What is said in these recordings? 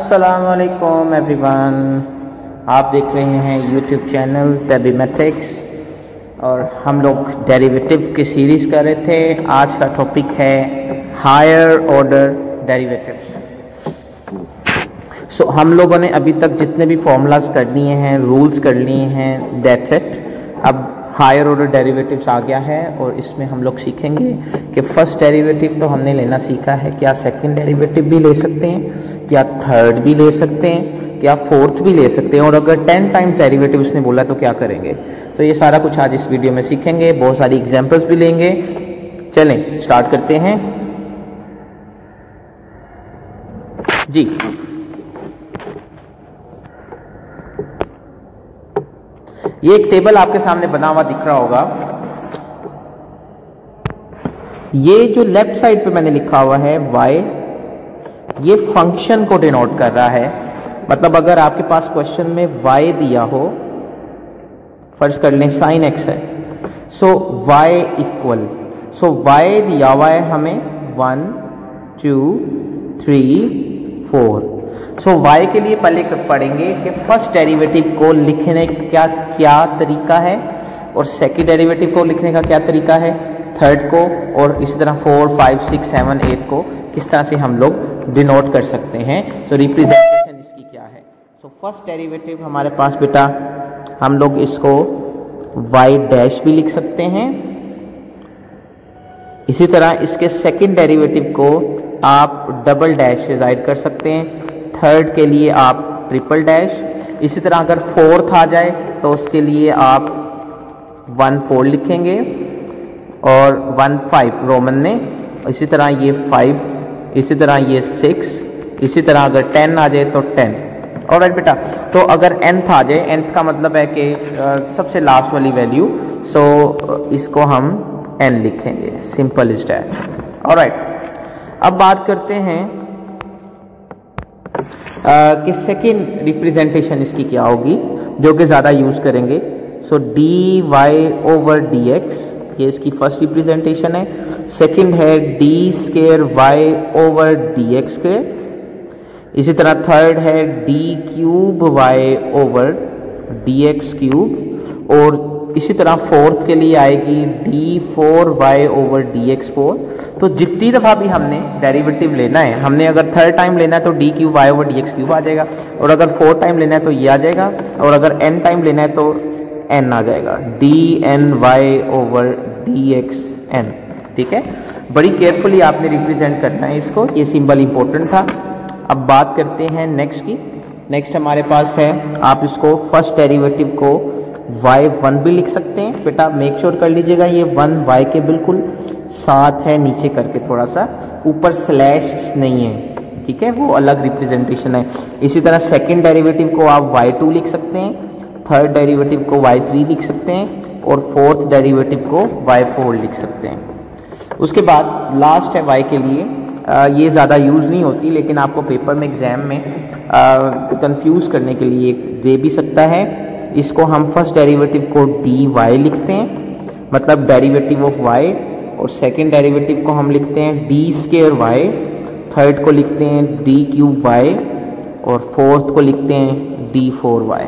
अस्सलामुअलैकुम एवरीवन, आप देख रहे हैं यूट्यूब चैनल टेबीमेट्रिक्स और हम लोग डेरिवेटिव की सीरीज़ कर रहे थे। आज का टॉपिक है हायर ऑर्डर डेरिवेटिव्स। हम लोगों ने अभी तक जितने भी फॉर्मूलाज कर लिए हैं, रूल्स कर लिए हैं, दैट्स इट। अब हायर ऑर्डर डेरिवेटिव्स आ गया है और इसमें हम लोग सीखेंगे कि फर्स्ट डेरिवेटिव तो हमने लेना सीखा है, क्या सेकंड डेरिवेटिव भी ले सकते हैं, क्या थर्ड भी ले सकते हैं, क्या फोर्थ भी ले सकते हैं, और अगर 10 टाइम्स डेरिवेटिव उसने बोला तो क्या करेंगे। तो ये सारा कुछ आज इस वीडियो में सीखेंगे, बहुत सारी एग्जाम्पल्स भी लेंगे। चलें स्टार्ट करते हैं जी। ये एक टेबल आपके सामने बना हुआ दिख रहा होगा। ये जो लेफ्ट साइड पे मैंने लिखा हुआ है y, ये फंक्शन को डिनोट कर रहा है। मतलब अगर आपके पास क्वेश्चन में y दिया हो, फर्ज कर लें sin x है, सो y इक्वल, सो y दिया हुआ है हमें 1 2 3 4। सो y के लिए पहले पढ़ेंगे कि फर्स्ट डेरिवेटिव को लिखने का क्या तरीका है और सेकंड डेरिवेटिव को लिखने का क्या तरीका है, थर्ड को, और इसी तरह 4 5 6 7 8 को किस तरह से हम लोग डिनोट कर सकते हैं। सो रिप्रेजेंटेशन इसकी क्या है। सो फर्स्ट डेरिवेटिव हमारे पास बेटा, हम लोग इसको y डैश भी लिख सकते हैं। इसी तरह इसके सेकंड डेरिवेटिव को आप डबल डैश से जाहिर कर सकते हैं, थर्ड के लिए आप ट्रिपल डैश। इसी तरह अगर फोर्थ आ जाए तो उसके लिए आप 1 4 लिखेंगे और 1 5 रोमन में। इसी तरह ये 5, इसी तरह ये 6, इसी तरह अगर 10 आ जाए तो 10। ऑलराइट बेटा, तो अगर nth आ जाए, nth का मतलब है कि सबसे लास्ट वाली वैल्यू, सो इसको हम n लिखेंगे, सिंपल इज दैट। ऑलराइट, अब बात करते हैं कि सेकेंड रिप्रेजेंटेशन इसकी क्या होगी, जो कि ज़्यादा यूज़ करेंगे। So d y over d x, ये इसकी फर्स्ट रिप्रेजेंटेशन है। सेकेंड है d square y over d x square. इसी तरह थर्ड है d cube y over d x cube, और इसी तरह फोर्थ के लिए आएगी d 4 y over d x 4। तो जितनी दफ़ा भी हमने डेरिवेटिव लेना है, हमने अगर थर्ड टाइम लेना है तो d cube y over d x cube आ जाएगा, और अगर फोर्थ टाइम लेना है तो ये आ जाएगा, और अगर n टाइम लेना है तो n आ जाएगा, d n y over d x n. ठीक है, बड़ी केयरफुली आपने रिप्रेजेंट करना है इसको, ये सिंबल इंपॉर्टेंट था। अब बात करते हैं नेक्स्ट की। नेक्स्ट हमारे पास है, आप इसको फर्स्ट डेरिवेटिव को y1 भी लिख सकते हैं। बेटा मेक श्योर कर लीजिएगा ये 1 y के बिल्कुल साथ है, नीचे करके थोड़ा सा, ऊपर स्लैश नहीं है, ठीक है, वो अलग रिप्रेजेंटेशन है। इसी तरह सेकंड डेरिवेटिव को आप y2 लिख सकते हैं, थर्ड डेरिवेटिव को y3 लिख सकते हैं, और फोर्थ डेरिवेटिव को y4 लिख सकते हैं। उसके बाद लास्ट है y के लिए, ये ज़्यादा यूज़ नहीं होती, लेकिन आपको पेपर में एग्जाम में कंफ्यूज करने के लिए दे भी सकता है। इसको हम फर्स्ट डेरिवेटिव को डी वाई लिखते हैं, मतलब डेरिवेटिव ऑफ y, और सेकंड डेरिवेटिव को हम लिखते हैं डी स्केयर y, थर्ड को लिखते हैं डी क्यूब y, और फोर्थ को लिखते हैं डी 4 y।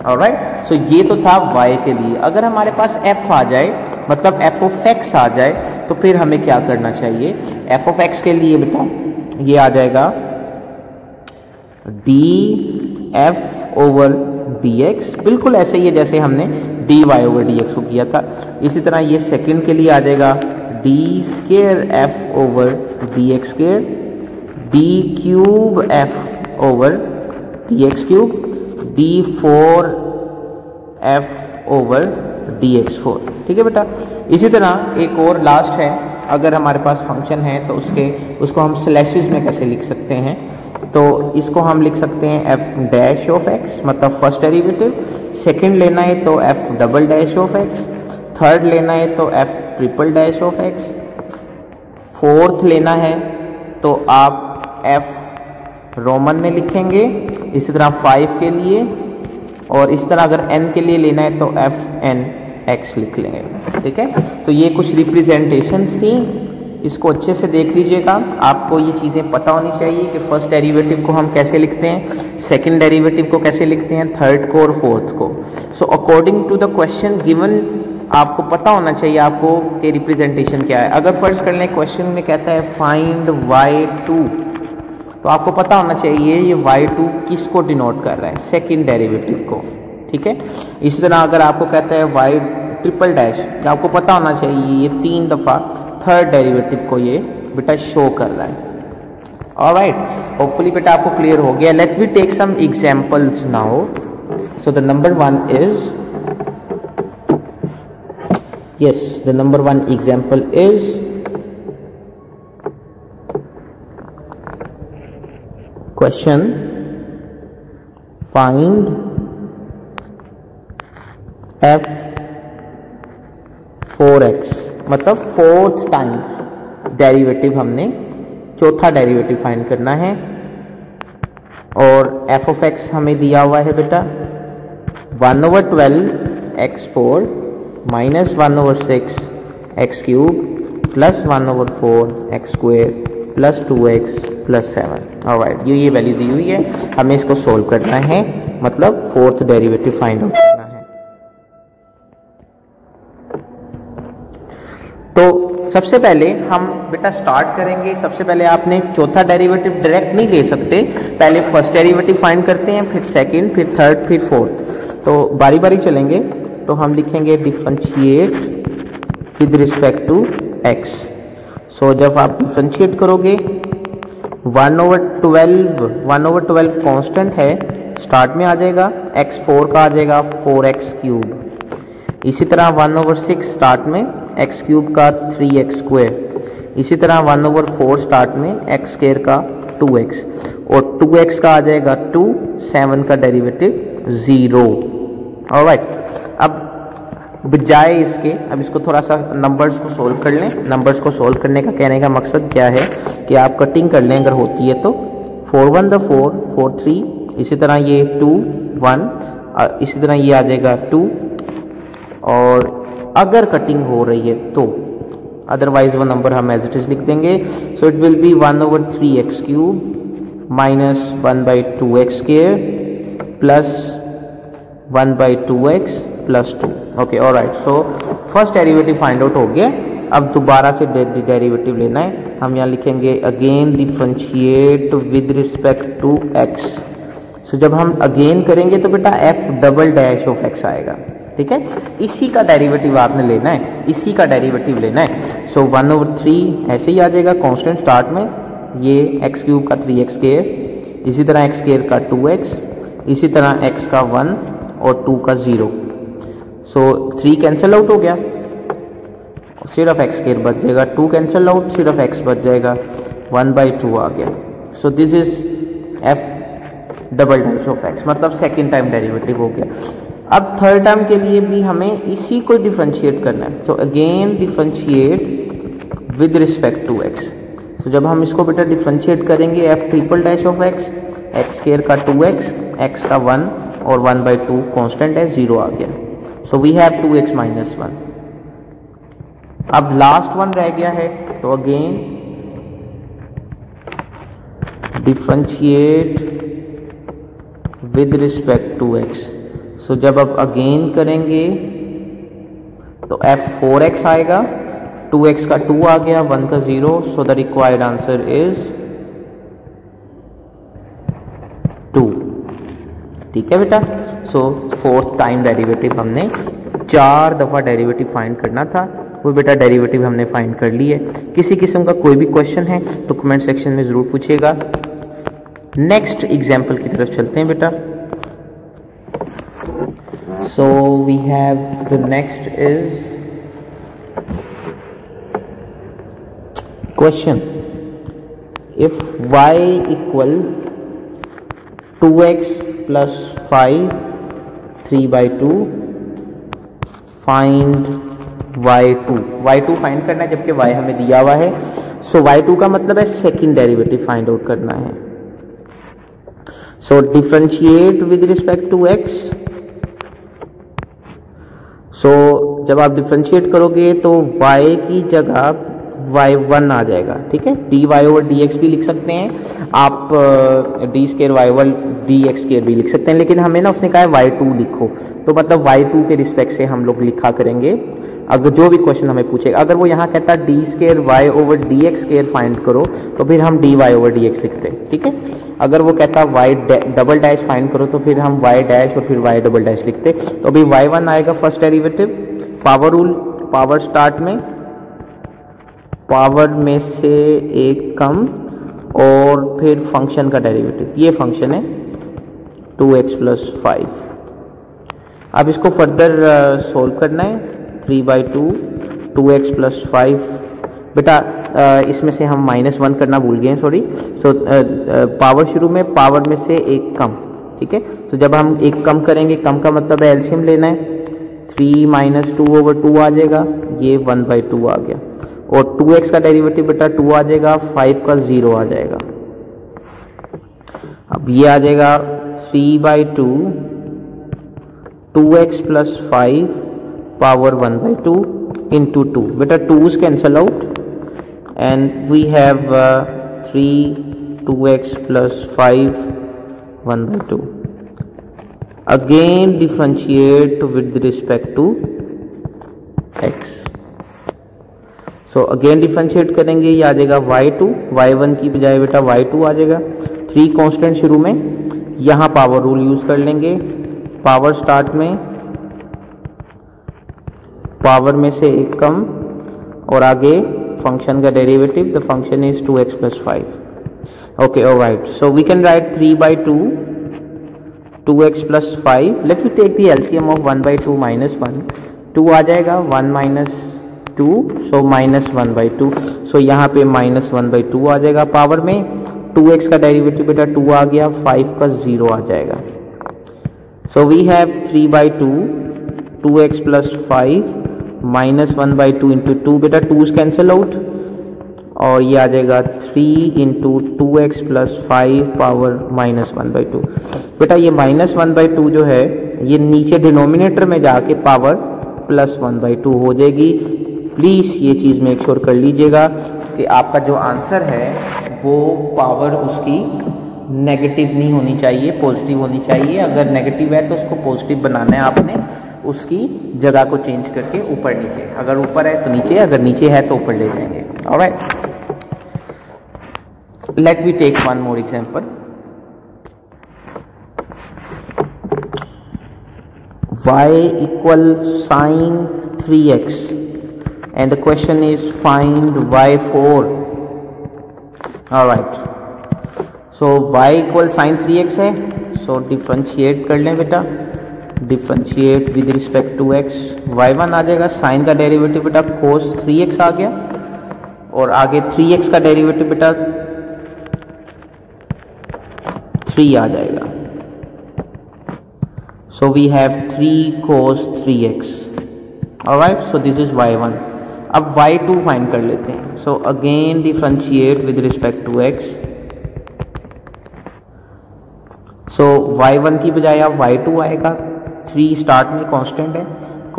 ऑलराइट, सो ये तो था y के लिए। अगर हमारे पास f आ जाए, मतलब f ऑफ x आ जाए, तो फिर हमें क्या करना चाहिए। f ऑफ x के लिए बेटा ये आ जाएगा डी एफ ओवर dx, बिल्कुल ऐसे ही है जैसे हमने dy ओवर dx को किया था। इसी तरह ये सेकंड के लिए आ जाएगा D square f over dx square, D cube f over dx cube, D 4 f over dx4। ठीक है बेटा, इसी तरह एक और लास्ट है, अगर हमारे पास फंक्शन है तो उसको हम स्लैशेस में कैसे लिख सकते हैं। तो इसको हम लिख सकते हैं f डैश ऑफ x, मतलब फर्स्ट डेरिवेटिव। सेकंड लेना है तो f double dash of x, third लेना है तो f triple dash of x, fourth लेना है तो आप f रोमन में लिखेंगे, इसी तरह 5 के लिए, और इस तरह अगर n के लिए लेना है तो f n x लिख लेंगे। ठीक है, तो ये कुछ रिप्रेजेंटेशंस थी इसको अच्छे से देख लीजिएगा। आपको ये चीज़ें पता होनी चाहिए कि फर्स्ट डेरिवेटिव को हम कैसे लिखते हैं, सेकंड डेरिवेटिव को कैसे लिखते हैं, थर्ड को और फोर्थ को। So according to the question given आपको पता होना चाहिए आपको कि रिप्रेजेंटेशन क्या है। अगर फर्स्ट कर लें क्वेश्चन में कहता है फाइंड y2, तो आपको पता होना चाहिए ये y2 किसको डिनोट कर रहा है, सेकंड डेरिवेटिव को। ठीक है, इसी तरह अगर आपको कहता है y ट्रिपल डैश, तो आपको पता होना चाहिए ये 3 दफ़ा थर्ड डेरिवेटिव को ये बेटा शो कर रहा है। ऑलराइट, होपफुली बेटा आपको क्लियर हो गया। Let we take some examples now. So the number 1 is, yes, the number 1 example is question find f4x, मतलब फोर्थ टाइम डेरिवेटिव, हमने चौथा डेरिवेटिव फाइंड करना है। और f of x हमें दिया हुआ है बेटा 1/12 x4 minus 1/6 x cube plus 1/4 x square plus 2x plus 7। Alright, ये वैल्यू दी हुई है, हमें इसको सोल्व करना है, मतलब फोर्थ डेरिवेटिव फाइंड आउट करना है। तो सबसे पहले हम बेटा स्टार्ट करेंगे। सबसे पहले आपने चौथा डेरिवेटिव डायरेक्ट नहीं ले सकते, पहले फर्स्ट डेरिवेटिव फाइंड करते हैं, फिर सेकंड, फिर थर्ड, फिर फोर्थ। तो बारी बारी चलेंगे। तो हम लिखेंगे differentiate with respect to x। So जब आप डिफरेंशिएट करोगे 1/12 कांस्टेंट है, स्टार्ट में आ जाएगा, x4 का आ जाएगा 4x क्यूब। इसी तरह 1/6 स्टार्ट में x क्यूब का 3x स्क्वायर। इसी तरह 1/4 स्टार्ट में x स्क्वायर का 2x, और 2x का आ जाएगा 2, 7 का डेरिवेटिव 0। ऑलराइट, अब बजाय इसके, अब इसको थोड़ा सा नंबर्स को सोल्व कर लें। नंबर्स को सोल्व करने का कहने का मकसद क्या है कि आप कटिंग कर लें अगर होती है तो। 4 1 4 4 3, इसी तरह ये 2 1, इसी तरह ये आ जाएगा 2, और अगर कटिंग हो रही है तो, अदरवाइज वो नंबर हम एज इट इज लिख देंगे। So it will be 1/3 x cube minus 1/2 x square plus 1/2x plus 2। Okay, alright, so first derivative find out हो गया। अब दोबारा से डेरिवेटिव लेना है। हम यहाँ लिखेंगे again differentiate with respect to x। So जब हम अगेन करेंगे तो बेटा f double dash of x आएगा। ठीक है, इसी का डेरिवेटिव आपने लेना है, इसी का डेरिवेटिव लेना है। सो 1/3 ऐसे ही आ जाएगा कांस्टेंट स्टार्ट में, ये x क्यूब का 3x स्क्वायर, इसी तरह x स्क्वायर का 2x, इसी तरह x का 1 और 2 का 0। सो 3 कैंसिल आउट हो गया, सिर्फ x स्क्वायर बच जाएगा, 2 कैंसिल आउट, सिर्फ x बच जाएगा, 1/2 आ गया। सो this is f double dash of x, मतलब सेकेंड टाइम डेरिवेटिव हो गया। अब थर्ड टाइम के लिए भी हमें इसी को डिफरेंशिएट करना है। तो again differentiate with respect to x। तो जब हम इसको बेटा डिफरेंशिएट करेंगे f triple dash of x, x square का 2x, x का 1 और 1/2 कांस्टेंट है, 0 आ गया। So we have 2x minus 1। अब लास्ट वन रह गया है, तो again differentiate with respect to x। So जब आप अगेन करेंगे तो f4x आएगा, 2x का 2 आ गया, 1 का 0। So the required answer is 2। ठीक है बेटा, सो फोर्थ टाइम डेरिवेटिव हमने 4 दफ़ा डेरिवेटिव फाइंड करना था, वो बेटा डेरिवेटिव हमने फाइंड कर ली है। किसी किस्म का कोई भी क्वेश्चन है तो कमेंट सेक्शन में ज़रूर पूछिएगा। नेक्स्ट एग्जाम्पल की तरफ चलते हैं बेटा। So we have the next is question, if y equal 2x plus 5 3/2 find y2 find करना है, जबकि y हमें दिया हुआ है। सो y2 का मतलब है सेकंड डेरिवेटिव फाइंड आउट करना है। So differentiate with respect to x। So जब आप डिफरेंशिएट करोगे तो y की जगह y1 आ जाएगा, ठीक है। dy ओवर dx भी लिख सकते हैं आप, d square y over dx square भी लिख सकते हैं, लेकिन हमें ना उसने कहा है y2 लिखो, तो मतलब y2 के रिस्पेक्ट से हम लोग लिखा करेंगे अगर जो भी क्वेश्चन हमें पूछेगा। अगर वो यहाँ कहता है d square y over dx square find करो, तो फिर हम dy ओवर dx लिखते हैं, ठीक है। अगर वो कहता y डबल डैश फाइंड करो, तो फिर हम y डैश और फिर y डबल डैश लिखते। तो अभी y1 आएगा first derivative, power rule, power start में, पावर में से एक कम और फिर फंक्शन का डेरिवेटिव, ये फंक्शन है 2x प्लस 5। अब इसको फर्दर सोल्व करना है, 3/2 2x प्लस 5। बेटा इसमें से हम -1 करना भूल गए हैं, सॉरी। सो पावर शुरू में, पावर में से एक कम, ठीक है। तो जब हम एक कम करेंगे, कम का मतलब है एलसीएम लेना है, 3 - 2 ओवर 2 आ जाएगा, ये 1/2 आ गया, और 2x का डेरिवेटिव बेटा 2 आ जाएगा, 5 का 0 आ जाएगा। अब ये आ जाएगा 3/2 2x प्लस 5 पावर 1/2 into 2, बेटा 2's cancel out and we have 3 2x plus 5 1/2. Again differentiate with respect to x. So again differentiate करेंगे, ये आ जाएगा y2, y1 की बजाय बेटा y2 आ जाएगा। 3 कांस्टेंट शुरू में, यहाँ पावर रूल यूज कर लेंगे, पावर स्टार्ट में, पावर में से एक कम और आगे फंक्शन का derivative, the function is 2x plus 5. Okay, all right. So we can write 3/2 2x plus 5. Let me take the LCM of 1/2 minus 1. 2 आ जाएगा, 1 minus 2, so minus 1/2. So यहाँ पे minus 1/2 आ जाएगा। पावर में 2x का डेरिवेटिव बेटा 2 आ गया, 5 का 0 आ जाएगा। So we have 3/2 2x plus 5 minus 1/2 into 2, बेटा 2's cancel out और ये आ जाएगा 3 into 2x plus 5 power minus 1/2। बेटा ये minus 1/2 जो है ये नीचे डिनोमिनेटर में जाके पावर प्लस 1/2 हो जाएगी। प्लीज़ ये चीज़ मेक श्योर कर लीजिएगा कि आपका जो आंसर है वो पावर उसकी नेगेटिव नहीं होनी चाहिए, पॉजिटिव होनी चाहिए। अगर नेगेटिव है तो उसको पॉजिटिव बनाना है आपने, उसकी जगह को चेंज करके ऊपर नीचे, अगर ऊपर है तो नीचे, अगर नीचे है तो ऊपर ले जाएंगे। Alright, let we take one more example. y equal sin 3x and the question is find y4. Alright, so y equal sin 3x है, so डिफ्रेंशिएट कर लें बेटा, differentiate with respect to x। y1 आ जाएगा, sine का derivative बेटा cos 3x आ गया, और आगे 3x का डेरिवेटिव बेटा 3 आ जाएगा। So we have 3 cos 3x. Alright, so this is y1. अब y2 फाइंड कर लेते हैं। So again differentiate with respect to x. So y1 की बजाय अब y2 आएगा, 3 स्टार्ट में कांस्टेंट है,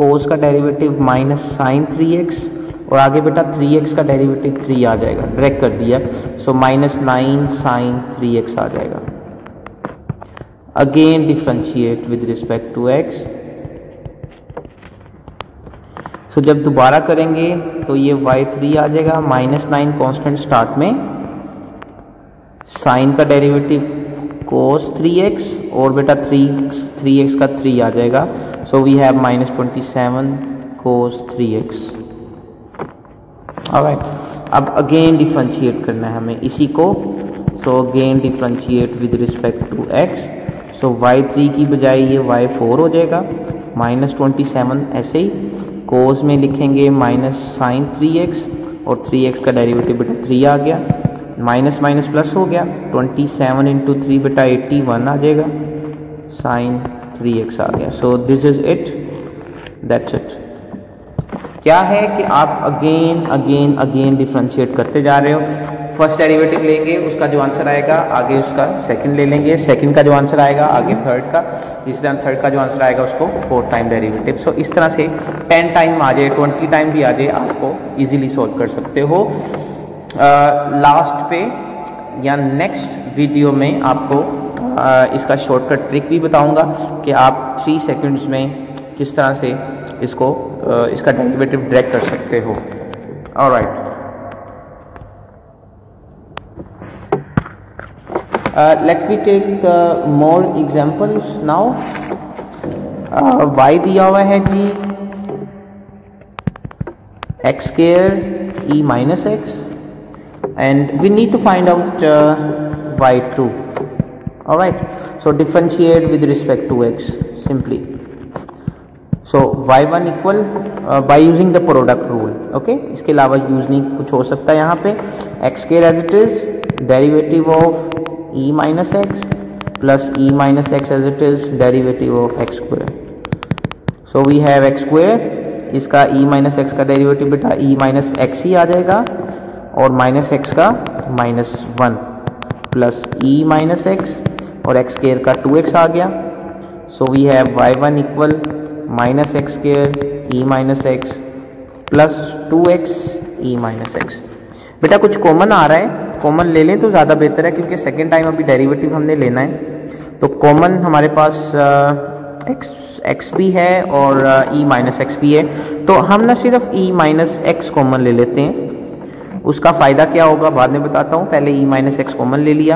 cos का डेरिवेटिव माइनस साइन 3x, और आगे बेटा 3x का डेरिवेटिव 3 आ जाएगा, डायरेक्ट कर दिया। So -9 साइन 3x आ जाएगा। Again differentiate with respect to x. So जब दोबारा करेंगे तो ये y3 आ जाएगा, -9 कांस्टेंट स्टार्ट में, साइन का डेरिवेटिव cos 3x, और बेटा 3x का 3 आ जाएगा। So we have -27 cos 3x. Alright, अब again differentiate करना है हमें इसी को। So again differentiate with respect to x. So y3 की बजाय ये y4 हो जाएगा, -27 ऐसे ही, cos में लिखेंगे माइनस साइन 3x, और 3x का डेरिवेटिव बेटा 3 आ गया, माइनस माइनस प्लस हो गया, 27 इंटू 3 बेटा 81 आ जाएगा, साइन 3x आ गया। सो this is it, that's it. क्या है कि आप अगेन अगेन अगेन डिफरेंशिएट करते जा रहे हो। फर्स्ट डेरिवेटिव लेंगे, उसका जो आंसर आएगा आगे उसका सेकंड ले लेंगे, सेकंड का जो आंसर आएगा आगे थर्ड का, इस तरह थर्ड का जो आंसर आएगा उसको 4 टाइम डेरिवेटिव। सो इस तरह से 10 टाइम आ जाए, 20 टाइम भी आ जाए, आपको इजीली सोल्व कर सकते हो। लास्ट पे या नेक्स्ट वीडियो में आपको इसका शॉर्टकट ट्रिक भी बताऊंगा कि आप 3 सेकंड्स में किस तरह से इसका डेरिवेटिव डायरेक्ट कर सकते हो। Alright, let me take more examples now. y दिया हुआ है जी x square e minus x and we need to find out y2. Alright, so differentiate with respect to x simply. So y1 equal by using the product rule. Okay, इसके अलावा use नहीं कुछ हो सकता है यहाँ पे। x square as it is, derivative of e minus x plus e minus x as it is, derivative of x square. So we have x square, इसका e minus x का डेरिवेटिव बेटा e minus x ही आ जाएगा और minus x का -1 plus e minus x और x square का 2x आ गया। So we have y1 equal minus x square e minus x plus 2x e minus x। बेटा कुछ कॉमन आ रहा है, कॉमन ले लें तो ज़्यादा बेहतर है क्योंकि सेकेंड टाइम अभी डेरिवेटिव हमने लेना है। तो कॉमन हमारे पास x भी है और e माइनस एक्स भी है, तो हम ना सिर्फ e माइनस एक्स कॉमन ले लेते हैं। उसका फ़ायदा क्या होगा बाद में बताता हूँ, पहले e माइनस एक्स कॉमन ले लिया,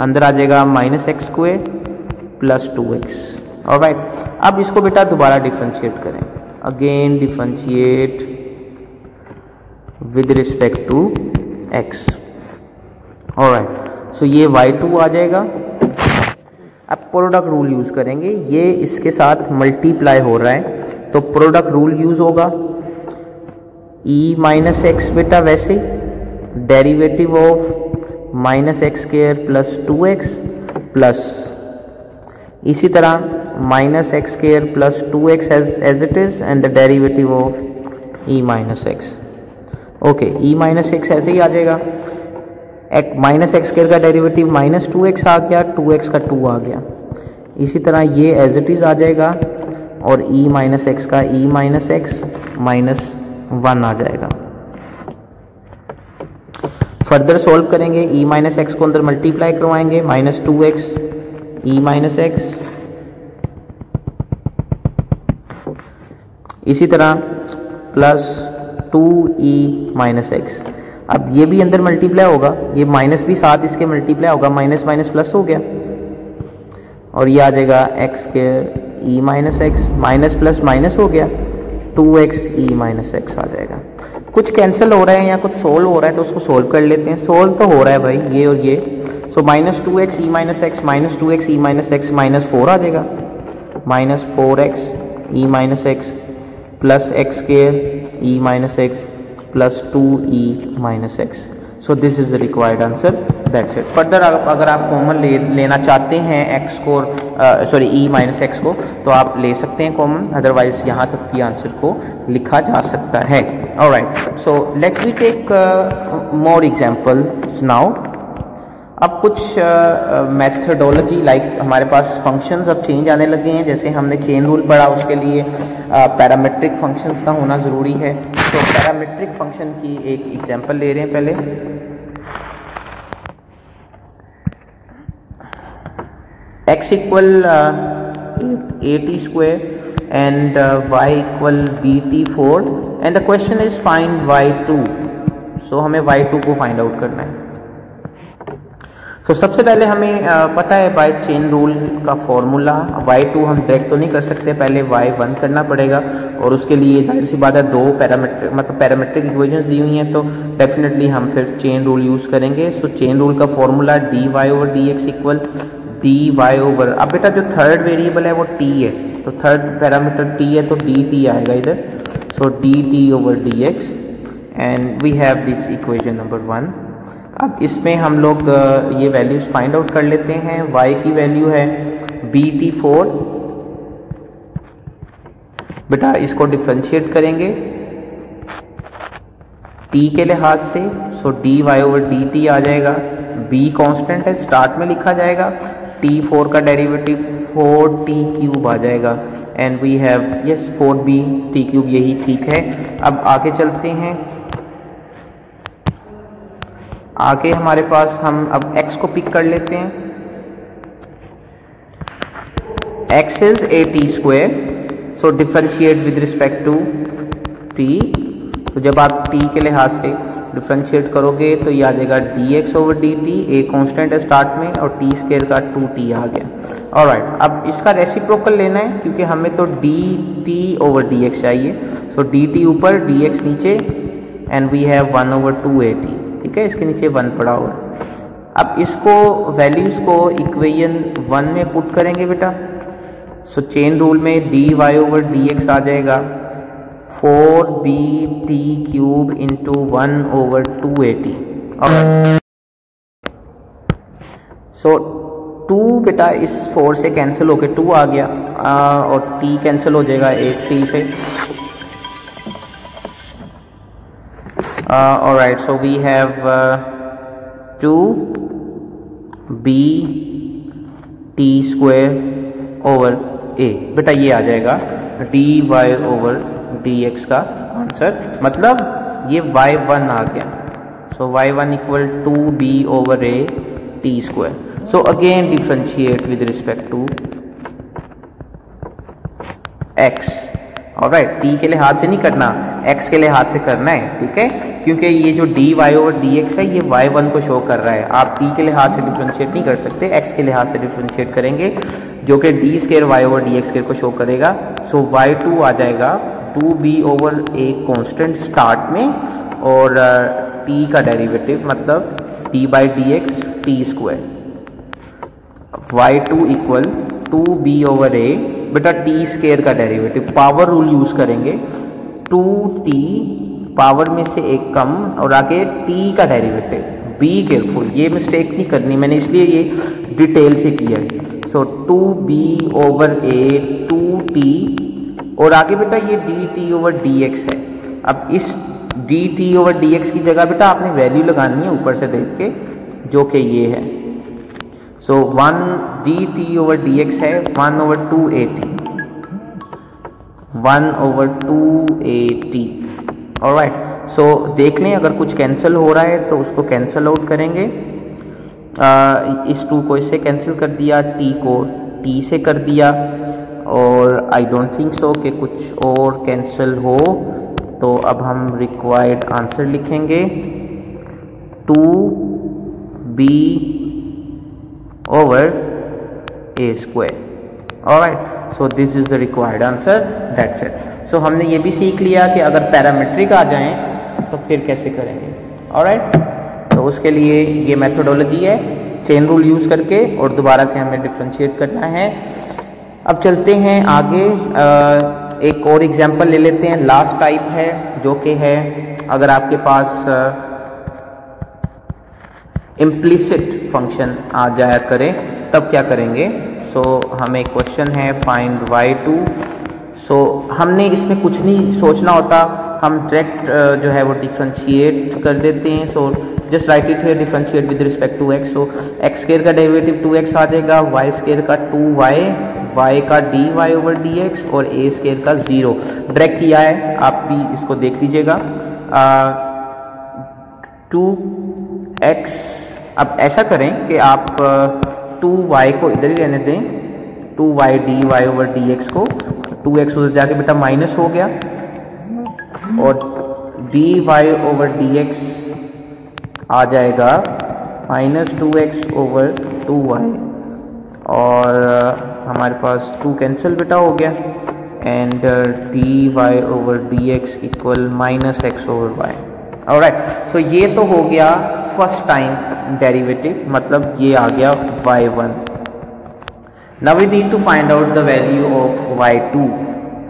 अंदर आ जाएगा minus x square plus 2x। Alright, अब इसको बेटा दोबारा डिफरेंशिएट करें, again differentiate with respect to x। Alright, so ये y2 आ जाएगा। अब प्रोडक्ट रूल यूज करेंगे, ये इसके साथ मल्टीप्लाई हो रहा है तो प्रोडक्ट रूल यूज होगा। e माइनस एक्स बेटा वैसे derivative of minus x square plus 2x plus इसी तरह minus x square plus 2x as it is and the derivative of e minus x. Okay, e minus x ऐसे ही आ जाएगा, minus x square का derivative minus 2x आ गया, 2x का 2 आ गया। इसी तरह ये एज इट इज आ जाएगा और e माइनस एक्स का e माइनस एक्स माइनस 1 आ जाएगा। फर्दर सोल्व करेंगे, e माइनस एक्स को अंदर मल्टीप्लाई करवाएंगे, minus 2x e minus x, इसी तरह प्लस 2e माइनस एक्स। अब ये भी अंदर मल्टीप्लाई होगा, ये माइनस भी साथ इसके मल्टीप्लाई होगा, माइनस माइनस प्लस हो गया और ये आ जाएगा x square e minus x, minus plus minus हो गया, 2x e माइनस एक्स आ जाएगा। कुछ कैंसिल हो रहा है या कुछ सोल्व हो रहा है तो उसको सोल्व कर लेते हैं। सोल्व तो हो रहा है भाई ये और ये, so minus 2x e minus x minus 2x e minus x minus 4 आ जाएगा, minus 4x e minus x plus x square e minus x plus 2e minus x. So this is the required answer, that's it. Further अगर आप common लेना चाहते हैं x को sorry e minus x को तो आप ले सकते हैं कॉमन, अदरवाइज यहाँ तक भी आंसर को लिखा जा सकता है। Alright, so let me take more examples now. अब कुछ मेथडोलॉजी लाइक हमारे पास फंक्शंस अब चेंज आने लगे हैं, जैसे हमने चेन रूल पढ़ा उसके लिए पैरामेट्रिक फंक्शंस का होना ज़रूरी है। तो पैरामेट्रिक फंक्शन की एक एग्जांपल ले रहे हैं पहले। x equal at square and y equal bt4 and the question is find y2। सो हमें y2 को फाइंड आउट करना है। तो सबसे पहले हमें पता है बाय चेन रूल का फॉर्मूला, y2 हम डायरेक्ट तो नहीं कर सकते, पहले y1 करना पड़ेगा और उसके लिए जाहिर सी बात है दो पैरामीट्रिक मतलब पैरामीट्रिक इक्वेशंस दी हुई हैं तो डेफिनेटली हम फिर चेन रूल यूज़ करेंगे। सो चेन रूल का formula dy over dx equal dy over, अब बेटा जो थर्ड वेरिएबल है वो t है तो थर्ड पैरामीटर t है तो dt आएगा इधर, so dt over dx and we have this equation number 1। अब इसमें हम लोग ये वैल्यूज फाइंड आउट कर लेते हैं। y की वैल्यू है bt4, बेटा इसको डिफरेंशिएट करेंगे t के लिहाज से, सो dy ओवर dt आ जाएगा, b कांस्टेंट है स्टार्ट में लिखा जाएगा, t4 का डेरिवेटिव 4t³ आ जाएगा, and we have yes 4b(t³), यही ठीक है। अब आगे चलते हैं, आगे हमारे पास हम अब x को पिक कर लेते हैं। x is at², so differentiate with respect to t, तो जब आप t के लिहाज से डिफरेंशिएट करोगे तो ये आ जाएगा dx over dt, a constant है स्टार्ट में, और t² का 2t आ गया। ऑलराइट, अब इसका रेसिप्रोकल लेना है क्योंकि हमें तो dt ओवर dx चाहिए, सो dt ऊपर dx नीचे, and we have 1 over 2at, ठीक है, इसके नीचे 1 पड़ा हुआ है। अब इसको वैल्यूज को इक्वेशन 1 में पुट करेंगे बेटा, सो चेन रूल में dy ओवर dx आ जाएगा 4bt³ इंटू 1 ओवर 2at। सो 2 बेटा इस 4 से कैंसिल होके 2 आ गया, और t कैंसिल हो जाएगा 8t से। Alright, so we have 2bt² over a, बेटा ये आ जाएगा dy ओवर dx का आंसर, मतलब ये y1 आ गया, so y1 equal 2b over a t²। So again differentiate with respect to x। Alright, t के लिहाज से नहीं करना, x के लिहाज से करना है, ठीक है, क्योंकि ये जो dy ओवर dx है ये y1 को शो कर रहा है, आप t के लिहाज से डिफरेंशिएट नहीं कर सकते, x के लिहाज से डिफरेंशिएट करेंगे जो कि d² y ओवर dx² को शो करेगा। सो y2 आ जाएगा 2b over a constant start में, और t का डेरिवेटिव मतलब d/dx t², y2 equal 2b over a, बेटा t² का डेरिवेटिव, पावर रूल यूज करेंगे, 2t पावर में से एक कम, और आगे t का डेरिवेटिव, बी केयरफुल, ये मिस्टेक नहीं करनी, मैंने इसलिए ये डिटेल से किया है। सो 2b ओवर a 2t, और आगे बेटा ये dt ओवर dx है। अब इस dt ओवर dx की जगह बेटा आपने वैल्यू लगानी है ऊपर से देख के, जो कि ये है, सो 1 dt ओवर dx है 1 over 2at, 1 over 2at। Alright, सो देख लें अगर कुछ कैंसिल हो रहा है तो उसको कैंसिल आउट करेंगे, इस 2 को इससे कैंसिल कर दिया, t को t से कर दिया, और आई डोंट थिंक सो कि कुछ और कैंसिल हो, तो अब हम रिक्वायर्ड आंसर लिखेंगे 2b over a²। Alright, so this is the required answer, that's it. So हमने ये भी सीख लिया कि अगर पैरामीट्रिक आ जाएं तो फिर कैसे करेंगे। ऑलराइट, तो उसके लिए ये मेथोडोलॉजी है, चेन रूल यूज करके, और दोबारा से हमें डिफरेंशिएट करना है। अब चलते हैं आगे, एक और एग्जांपल ले लेते हैं, लास्ट टाइप है, जो कि है अगर आपके पास इम्प्लिसिट फंक्शन आ जाया करें तब क्या करेंगे। सो हमें क्वेश्चन है फाइंड y2। सो हमने इसमें कुछ नहीं सोचना होता, हम डायरेक्ट जो है वो डिफरेंशिएट कर देते हैं। So just write it here, differentiate with respect to x। So x² का डेरिवेटिव 2x आ जाएगा, y² का 2y, y का dy ओवर dx, और a² का 0 डायरेक्ट किया है, आप भी इसको देख लीजिएगा। 2x, अब ऐसा करें कि आप 2y को इधर ही रहने दें, 2y dy ओवर dx को, 2x उधर जाके बेटा माइनस हो गया, और dy ओवर dx आ जाएगा माइनस 2x ओवर 2y, और हमारे पास 2 कैंसिल बेटा हो गया, and dy over dx equal minus x over y। Alright, so ये तो हो गया फर्स्ट टाइम डेरिवेटिव, मतलब ये आ गया y1। Now we need to find out the value of y2,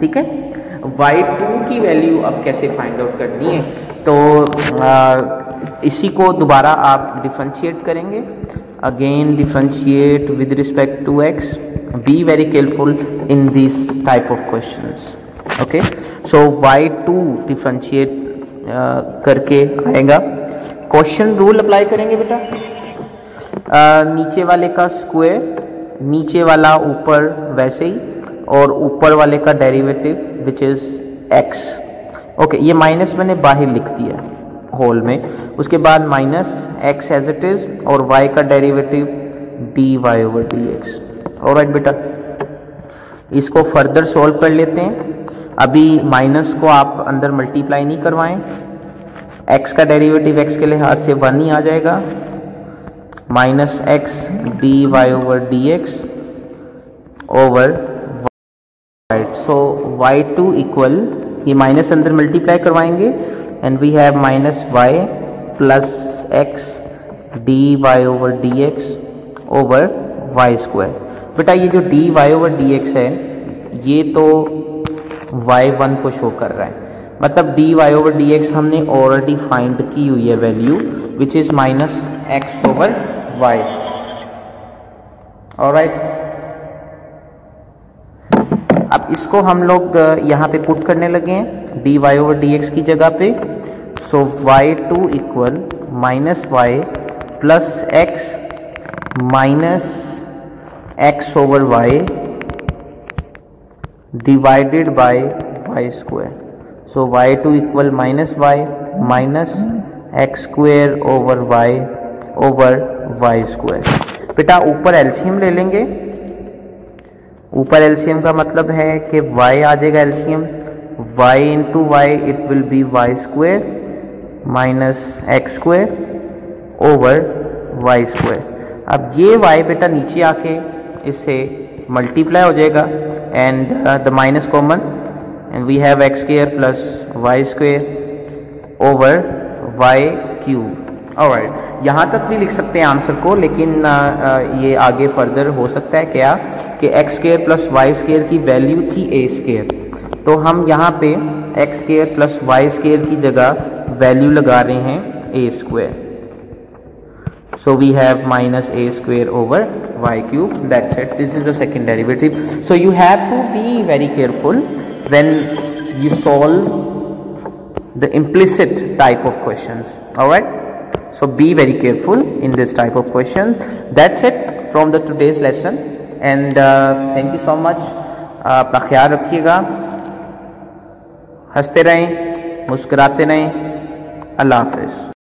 ठीक है। y2 की वैल्यू अब कैसे फाइंड आउट करनी है, तो इसी को दोबारा आप डिफरेंशिएट करेंगे, again differentiate with respect to x, be very careful in this type of questions, okay. So y2 differentiate करके आएगा। क्वेश्चन रूल अप्लाई करेंगे बेटा। नीचे वाले का स्क्वायर, नीचे वाला ऊपर वैसे ही, और ऊपर वाले का derivative which is x। Okay, ये माइनस मैंने बाहर लिख दिया होल में। उसके बाद minus x as it is और y का डेरिवेटिव dy/dx। ऑलराइट बेटा, इसको फर्दर सॉल्व कर लेते हैं। अभी माइनस को आप अंदर मल्टीप्लाई नहीं करवाएं, x का डेरिवेटिव x के लिहाज से 1 ही आ जाएगा, minus x dy/dx over right. So y2 equal, ये माइनस अंदर मल्टीप्लाई करवाएंगे and we have minus y plus x dy/dx over y²। बेटा ये जो dy/dx है ये तो y1 को शो कर रहा है, मतलब dy/dx हमने ऑलरेडी फाइंड की हुई है value which is minus x over y। Alright, अब इसको हम लोग यहाँ पे पुट करने लगे हैं dy/dx की जगह पे। सो y2 equal minus y plus x minus x over y divided by y²। So y2 equal minus y minus x² over y over y²। बेटा ऊपर एलसीएम ले लेंगे। ऊपर एलसीएम का मतलब है कि y आ जाएगा LCM, y into why it will be y² minus x² over y²। अब ये y बेटा नीचे आके इससे मल्टीप्लाई हो जाएगा and the minus common and we have x² plus y² over y³। Alright, यहाँ तक भी लिख सकते हैं आंसर को, लेकिन ये आगे फर्दर हो सकता है क्या कि x² प्लस y² की वैल्यू थी a², तो हम यहाँ पे x² प्लस y² की जगह वैल्यू लगा रहे हैं a²। So we have minus a² over y³. That's it. This is the second derivative. So you have to be very careful when you solve the implicit type of questions. All right. So be very careful in this type of questions. That's it from the today's lesson. And thank you so much. अपना ख्याल रखिएगा, हंसते रहें, मुस्कुराते रहें। अल्लाह हाफिज़।